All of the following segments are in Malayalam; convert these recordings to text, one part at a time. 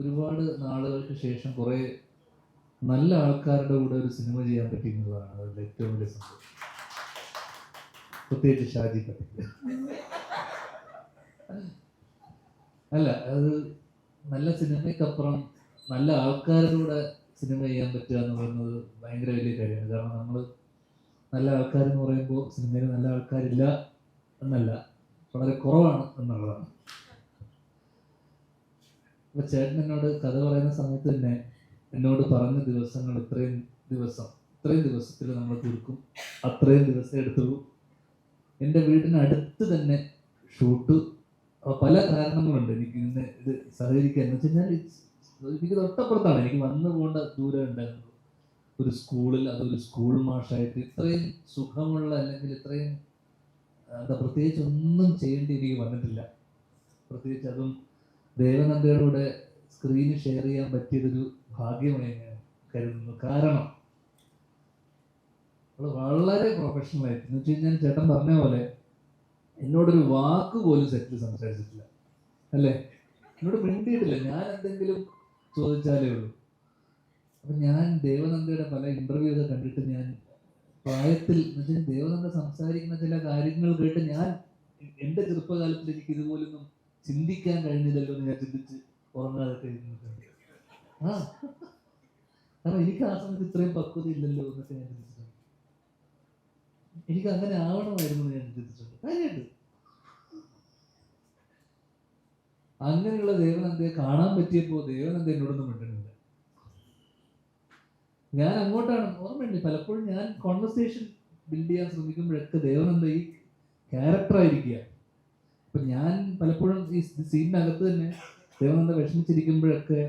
ഒരുപാട് നാളുകൾക്ക് ശേഷം കുറെ നല്ല ആൾക്കാരുടെ കൂടെ ഒരു സിനിമ ചെയ്യാൻ പറ്റുന്നതാണ് അതിൻ്റെ ഏറ്റവും വലിയ സന്തോഷം. പ്രത്യേകിച്ച് ഷാജി പറ്റില്ല അല്ല, അത് നല്ല സിനിമയ്ക്കപ്പുറം നല്ല ആൾക്കാരുടെ കൂടെ സിനിമ ചെയ്യാൻ പറ്റുക എന്ന് പറയുന്നത് ഭയങ്കര വലിയ കാര്യമാണ്. കാരണം നമ്മൾ നല്ല ആൾക്കാരെന്ന് പറയുമ്പോൾ സിനിമയിൽ നല്ല ആൾക്കാരില്ല എന്നല്ല, വളരെ കുറവാണ് എന്നുള്ളതാണ്. അപ്പൊ ചേട്ടൻ എന്നോട് കഥ പറയുന്ന സമയത്ത് തന്നെ എന്നോട് പറഞ്ഞ ദിവസങ്ങൾ ഇത്രയും ദിവസത്തിൽ നമ്മൾ തീർക്കും, അത്രയും ദിവസം എടുത്തുള്ളൂ. എൻ്റെ വീടിനടുത്ത് തന്നെ ഷൂട്ട്. പല കാരണങ്ങളുണ്ട് എനിക്ക് ഇന്ന് ഇത് സഹകരിക്കാൻ. എന്ന് വെച്ച് കഴിഞ്ഞാൽ എനിക്ക് തൊട്ടപ്പുറത്താണ്, എനിക്ക് വന്നു പോകേണ്ട ദൂരം ഉണ്ടായിരുന്നുള്ളൂ. ഒരു സ്കൂളിൽ, അതൊരു സ്കൂൾ മാഷായിട്ട് ഇത്രയും സുഖമുള്ള, അല്ലെങ്കിൽ ഇത്രയും പ്രത്യേകിച്ച് ഒന്നും ചെയ്യേണ്ടി എനിക്ക് വന്നിട്ടില്ല. പ്രത്യേകിച്ച് അതും ദേവനന്ദയുടെ സ്ക്രീന് ഷെയർ ചെയ്യാൻ പറ്റിയതൊരു ഭാഗ്യമായി ഞാൻ കരുതുന്നു. കാരണം വളരെ പ്രൊഫഷണൽ ആയിട്ട്, എന്ന് വെച്ച് കഴിഞ്ഞാൽ ചേട്ടൻ പറഞ്ഞ പോലെ എന്നോടൊരു വാക്ക് പോലും സെറ്റിൽ സംസാരിച്ചിട്ടില്ല, അല്ലേ? എന്നോട് മിണ്ടിയിട്ടില്ല. ഞാൻ എന്തെങ്കിലും ചോദിച്ചാലേ ഉള്ളൂ. അപ്പൊ ഞാൻ ദേവനന്ദയുടെ പല ഇന്റർവ്യൂ ഒക്കെ കണ്ടിട്ട് ഞാൻ പ്രായത്തിൽ, എന്ന് വെച്ചാൽ ദേവനന്ദ സംസാരിക്കുന്ന ചില കാര്യങ്ങൾ കേട്ട് ഞാൻ എൻ്റെ ചെറുപ്പകാലത്തിൽ എനിക്ക് ഇതുപോലൊന്നും ചിന്തിക്കാൻ കഴിഞ്ഞില്ലല്ലോ എന്ന് ഞാൻ ചിന്തിച്ച് ഉറങ്ങാതൊക്കെ ഇരുന്നിട്ടുണ്ട്. കാരണം എനിക്ക് ആ സമയത്ത് ഇത്രയും പക്വത ഇല്ലല്ലോ എന്നൊക്കെ ഞാൻ ചിന്തിച്ചിട്ടുണ്ട്. എനിക്ക് അങ്ങനെ ആവണമായിരുന്നു എന്ന് ഞാൻ ചിന്തിച്ചിട്ടുണ്ട്. കാര്യമായിട്ട് അങ്ങനെയുള്ള ദേവനന്ദയെ കാണാൻ പറ്റിയപ്പോൾ ദേവനന്ദ എന്നോടൊന്നും മിണ്ടുന്നില്ല. ഞാൻ അങ്ങോട്ടാണ് ഓർമ്മയുണ്ട്, പലപ്പോഴും ഞാൻ കോൺവെർസേഷൻ ബിൽഡ് ചെയ്യാൻ ശ്രമിക്കുമ്പോഴൊക്കെ ദേവനന്ദ ഈ ക്യാരക്ടറായിരിക്കുക. അപ്പൊ ഞാൻ പലപ്പോഴും ഈ സീനിനകത്ത് തന്നെ ദേവനന്ദ വിഷമിച്ചിരിക്കുമ്പോഴൊക്കെ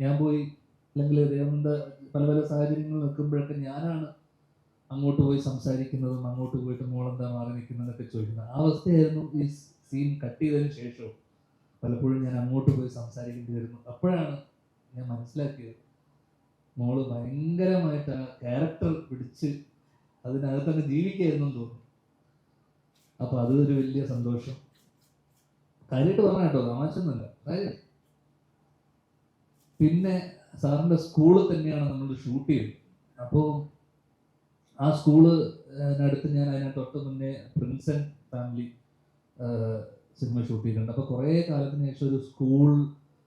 ഞാൻ പോയി, അല്ലെങ്കിൽ ദേവനന്ദ പല പല സാഹചര്യങ്ങളിൽ നിൽക്കുമ്പോഴൊക്കെ ഞാനാണ് അങ്ങോട്ട് പോയി സംസാരിക്കുന്നതും അങ്ങോട്ട് പോയിട്ട് മോളെന്താ മാറി നിൽക്കുന്നതൊക്കെ ചോദിക്കുന്നത്. ആ അവസ്ഥയായിരുന്നു ഈ സീൻ കട്ട് ചെയ്തതിന് ശേഷവും പലപ്പോഴും ഞാൻ അങ്ങോട്ട് പോയി സംസാരിക്കേണ്ടി വരുന്നു. അപ്പോഴാണ് ഞാൻ മനസ്സിലാക്കിയത് മോള് ഭയങ്കരമായിട്ട് ആ ക്യാരക്ടർ പിടിച്ച് അതിനകത്തങ്ങ് ജീവിക്കായിരുന്നു തോന്നുന്നു. അപ്പൊ അതൊരു വലിയ സന്തോഷം. കാര്യമായിട്ട് പറഞ്ഞ കേട്ടോ, തമാശൊന്നുമല്ല, കാര്യം. പിന്നെ സാറിന്റെ സ്കൂളിൽ തന്നെയാണ് നമ്മൾ ഷൂട്ട് ചെയ്തത്. അപ്പോൾ ആ സ്കൂളിനടുത്ത് ഞാൻ അതിനകത്ത് തൊട്ട് മുന്നേ പ്രിൻസൺ ഫാമിലി സിനിമ ഷൂട്ട് ചെയ്തിട്ടുണ്ട്. അപ്പോൾ കുറേ കാലത്തിന് ശേഷം ഒരു സ്കൂൾ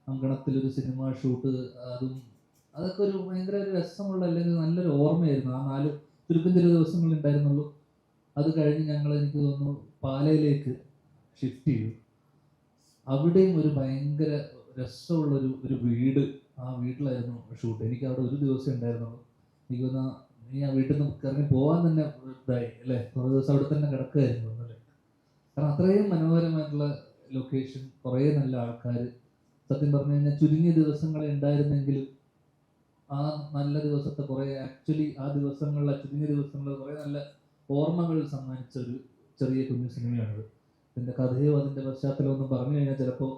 അങ്കണത്തിലൊരു സിനിമ ഷൂട്ട്, അതൊക്കെ ഒരു ഭയങ്കര ഒരു രസമുള്ള, അല്ലെങ്കിൽ നല്ലൊരു ഓർമ്മയായിരുന്നു. ആ ചുരുക്കം ചില ദിവസങ്ങൾ ഉണ്ടായിരുന്നുള്ളൂ. അത് കഴിഞ്ഞ് ഞങ്ങൾ, എനിക്ക് തോന്നുന്നു, പാലയിലേക്ക് ഷിഫ്റ്റ് ചെയ്തു. അവിടെയും ഒരു ഭയങ്കര രസമുള്ളൊരു വീട്, ആ വീട്ടിലായിരുന്നു ഷൂട്ട്. എനിക്ക് അവിടെ ഒരു ദിവസം ഉണ്ടായിരുന്നുള്ളൂ. എനിക്ക് തോന്നുന്നു ഇനി ആ വീട്ടിൽ നിന്ന് ഇറങ്ങി പോകാൻ തന്നെ ഇതായി, അല്ലേ? കുറേ ദിവസം അവിടെ തന്നെ കിടക്കുകയായിരുന്നു അല്ലേ? കാരണം അത്രയും മനോഹരമായിട്ടുള്ള ലൊക്കേഷൻ, കുറേ നല്ല ആൾക്കാർ. സത്യം പറഞ്ഞു കഴിഞ്ഞാൽ ചുരുങ്ങിയ ദിവസങ്ങളെ ഉണ്ടായിരുന്നെങ്കിലും ആ നല്ല ദിവസത്തെ കുറേ, ആക്ച്വലി ആ ദിവസങ്ങളിലെ ചുരുങ്ങിയ ദിവസങ്ങളിൽ കുറേ നല്ല ഓർമ്മകൾ സമ്മാനിച്ച ഒരു ചെറിയ കുഞ്ഞു സിനിമയാണിത്. ഇതിൻ്റെ കഥയോ അതിൻ്റെ പശ്ചാത്തലമോ ഒന്നും പറഞ്ഞു കഴിഞ്ഞാൽ ചിലപ്പോൾ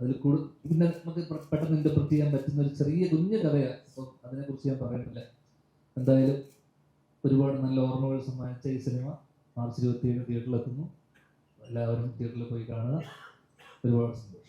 അതിൽ പിന്നെ നമുക്ക് പെട്ടെന്ന് ഇന്റർപ്രറ്റ് ചെയ്യാൻ പറ്റുന്ന ഒരു ചെറിയ കുഞ്ഞു കഥയാണ്. അപ്പം അതിനെക്കുറിച്ച് ഞാൻ പറയുന്നില്ല. എന്തായാലും ഒരുപാട് നല്ല ഓർമ്മകൾ സമ്മാനിച്ച ഈ സിനിമ മാർച്ച് 27 തിയേറ്ററിലെത്തുന്നു. എല്ലാവരും തിയേറ്ററിൽ പോയി കാണുക. ഒരുപാട് സന്തോഷം.